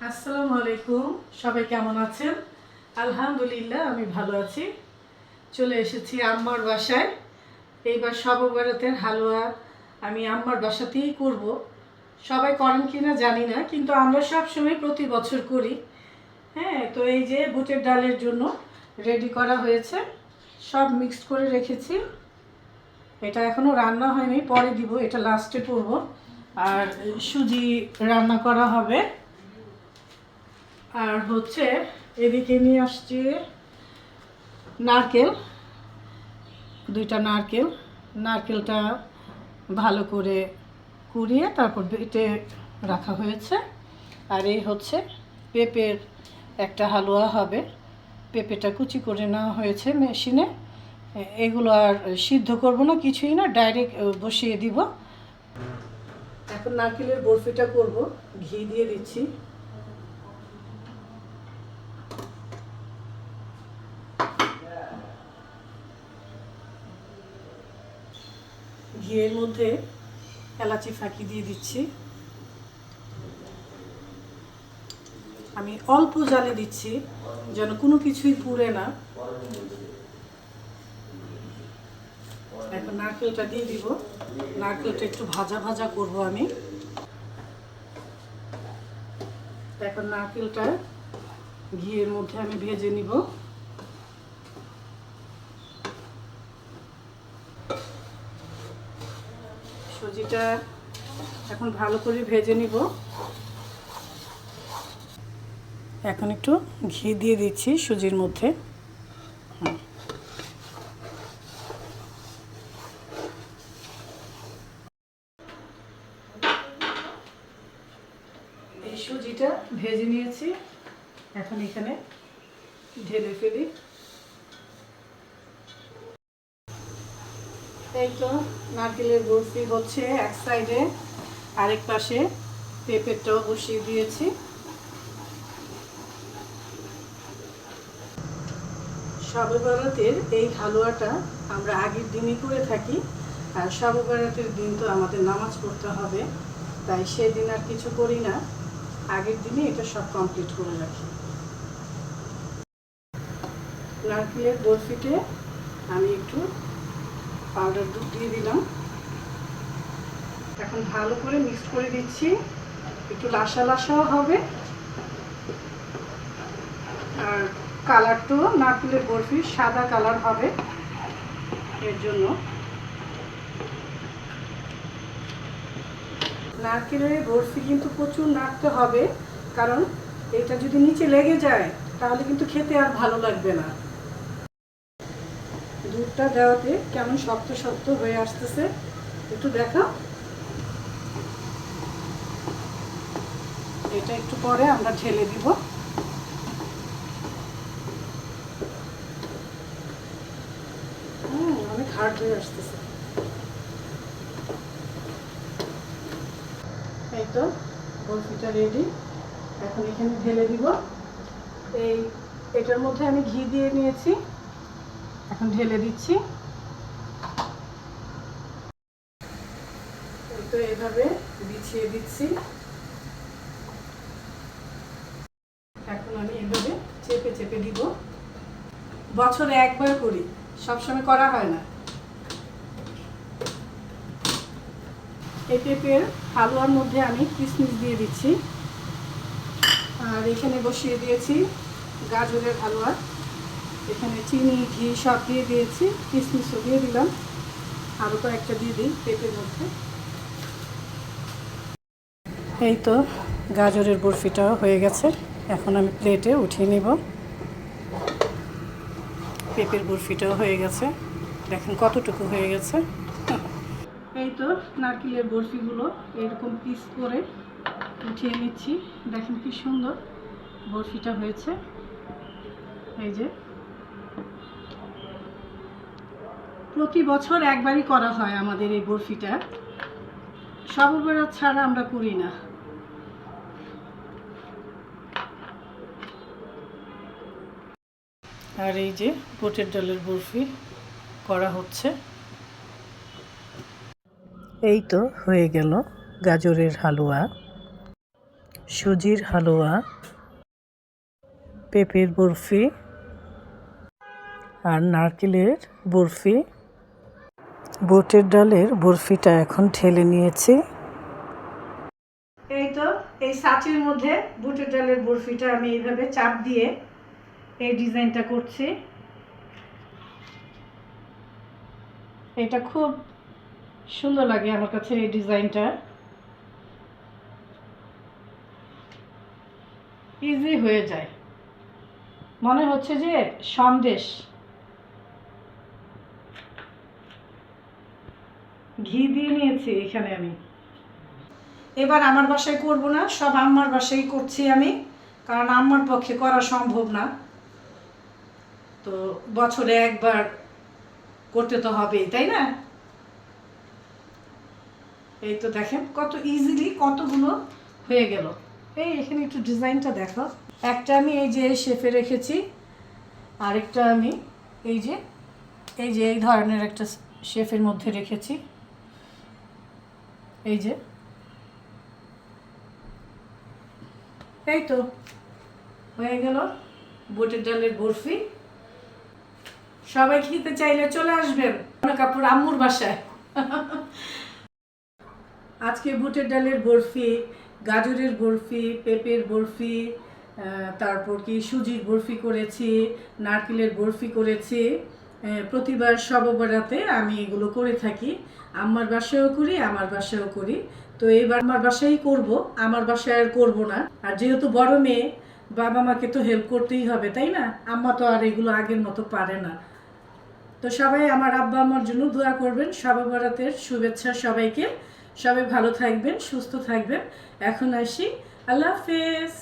আসসালামু আলাইকুম। সবাই কেমন আছেন? আলহামদুলিল্লাহ আমি ভালো আছি। চলে এসেছি আম্মার বাসায়। এইবার শবে বরাতের হালুয়া আমি আম্মার বাসাতেই করব। সবাই করেন কিনা জানি না, কিন্তু আমরা সবসময় প্রতি বছর করি। হ্যাঁ, তো এই যে বুটের ডালের জন্য রেডি করা হয়েছে, সব মিক্সড করে রেখেছি। এটা এখনও রান্না হয়নি, পরে দিব, এটা লাস্টে করব। আর সুজি রান্না করা হবে। আর হচ্ছে এদিকে নিয়ে আসছি নারকেল, দুইটা নারকেলটা ভালো করে কুড়িয়ে তারপর বেটে রাখা হয়েছে। আর এই হচ্ছে পেঁপের একটা হালুয়া হবে। পেঁপেটা কুচি করে নেওয়া হয়েছে মেশিনে। এগুলো আর সিদ্ধ করব না, কিছুই না, ডাইরেক্ট বসিয়ে দিব। এখন নারকেলের বরফিটা করব, ঘি দিয়ে দিচ্ছি। ঘিয়ের মধ্যে এলাচি ফাঁকি দিয়ে দিচ্ছি। আমি অল্প জালে দিচ্ছি যেন কোনো কিছুই পুড়ে না। এখন নারকেলটা দিয়ে দিব। নারকেলটা একটু ভাজা ভাজা করব আমি। এখন নারকেলটা ঘিয়ের মধ্যে আমি ভেজে নিব। সুজিটা এখন ভালো করে ভেজে নিব। এখন একটু ঘি দিয়ে দিচ্ছি সুজির মধ্যে। এই সুজিটা ভেজে নিয়েছি, এখন এখানে ঢেলে ফেলি। এই তো নারকেলের বরফি হচ্ছে এক সাইডে, আরেক পাশে পেঁপেটাও বসিয়ে দিয়েছি। শবে বরাতের এই হালুয়াটা আমরা আগের দিনই করে থাকি। আর শবে বরাতের দিন তো আমাদের নামাজ পড়তে হবে, তাই সেদিন আর কিছু করি না, আগের দিনই এটা সব কমপ্লিট করে রাখি। নারকেলের বরফিতে আমি একটু পাউডার দুধ দিয়ে দিলাম। এখন ভালো করে মিক্স করে দিচ্ছি, একটু লাসা লাসাও হবে। আর কালারটাও নারকেলের বরফি সাদা কালার হবে, এর জন্য। নারকেলের বরফি কিন্তু প্রচুর নাড়তে হবে, কারণ এটা যদি নিচে লেগে যায় তাহলে কিন্তু খেতে আর ভালো লাগবে না। দুধটা দেওয়াতে কেমন শক্ত শক্ত হয়ে আসতেছে, একটু দেখা। এটা একটু পরে আমরা ঢেলে দিব। অনেক হার্ড হয়ে আসতেছে। এই তো বরফিটা রেডি, এখন এখানে ঢেলে দিব। এটার মধ্যে আমি ঘি দিয়ে নিয়েছি, এখন ঢেলে দিচ্ছি। এই তো এভাবে বিছিয়ে দিচ্ছি। এখন আমি এভাবে চেপে চেপে দিব। বছরে একবার করি, সবসময় করা হয় না। এই পেঁপের হালুয়ার মধ্যে আমি কিশমিশ দিয়ে দিচ্ছি। আর এখানে বসিয়ে দিয়েছি গাজরের হালুয়া। এখানে চিনি ঘি সব দিয়ে দিয়েছি, কিশমিশও দিয়ে দিলাম। আরও কয়েকটা দিয়ে দিই পেঁপের মধ্যে। এই তো গাজরের বরফিটাও হয়ে গেছে, এখন আমি প্লেটে উঠিয়ে নিব। পেঁপের বরফিটাও হয়ে গেছে, দেখেন কতটুকু হয়ে গেছে। এই তো নারকেলের বরফিগুলো এরকম পিস করে উঠিয়ে নিচ্ছি। দেখেন কি সুন্দর বরফিটা হয়েছে। এই যে প্রতি বছর একবারই করা হয় আমাদের এই বরফিটা, শবে বরাত ছাড়া আমরা করি না। আর এই যে বুটের ডালের বরফি করা হচ্ছে। এই তো হয়ে গেল গাজরের হালুয়া। সুজির হালুয়া, পেঁপের বরফি আর নারকেলের বরফি। বুটের ডালের বরফিটা এখন ঢেলে নিয়েছি। এই তো এই সাঁচির মধ্যে বুটের ডালের বরফিটা আমি এইভাবে চাপ দিয়ে এই ডিজাইনটা করছি। এটা খুব সুন্দর লাগে আমার কাছে এই ডিজাইনটা। ইজি হয়ে যায়, মনে হচ্ছে যে সন্দেশ। ঘি দিয়ে নিয়েছি এখানে আমি। এবার আমার বাসায় করব না, সব আম্মার বাসায় করছি আমি, কারণ আম্মার পক্ষে করা সম্ভব না। তো বছরে একবার করতে তো হবেই, তাই না? এই তো দেখেন কত ইজিলি কতগুলো হয়ে গেল। এই এখানে একটু ডিজাইনটা দেখো। একটা আমি এই যে শেপে রেখেছি, আরেকটা আমি এই যে এই ধরনের একটা শেপের মধ্যে রেখেছি। এই যে এই তো হয়ে গেল বুটের ডালের বরফি। সবাই খেতে চাইলে চলে আসবেন কাপুর আম্মুর বাসায়। আজকে বুটের ডালের বরফি, গাজরের বরফি, পেঁপের বরফি, তারপর কি সুজির বরফি করেছি, নারকেলের বরফি করেছি। প্রতিবার সববরাতে আমি এগুলো করে থাকি। আম্মার বাসায়ও করি, আমার বাসায়ও করি। তো এবার আমার বাসায় করব, আমার বাসায় আর করবো না। আর যেহেতু বড় মেয়ে, বাবা মাকে তো হেল্প করতেই হবে, তাই না? আম্মা তো আর এগুলো আগের মতো পারে না। তো সবাই আমার আব্বা আম্মার জন্য দোয়া করবেন। শবে বরাতের শুভেচ্ছা সবাইকে। সবাই ভালো থাকবেন, সুস্থ থাকবেন। এখন আসি, আল্লাহ হাফেজ।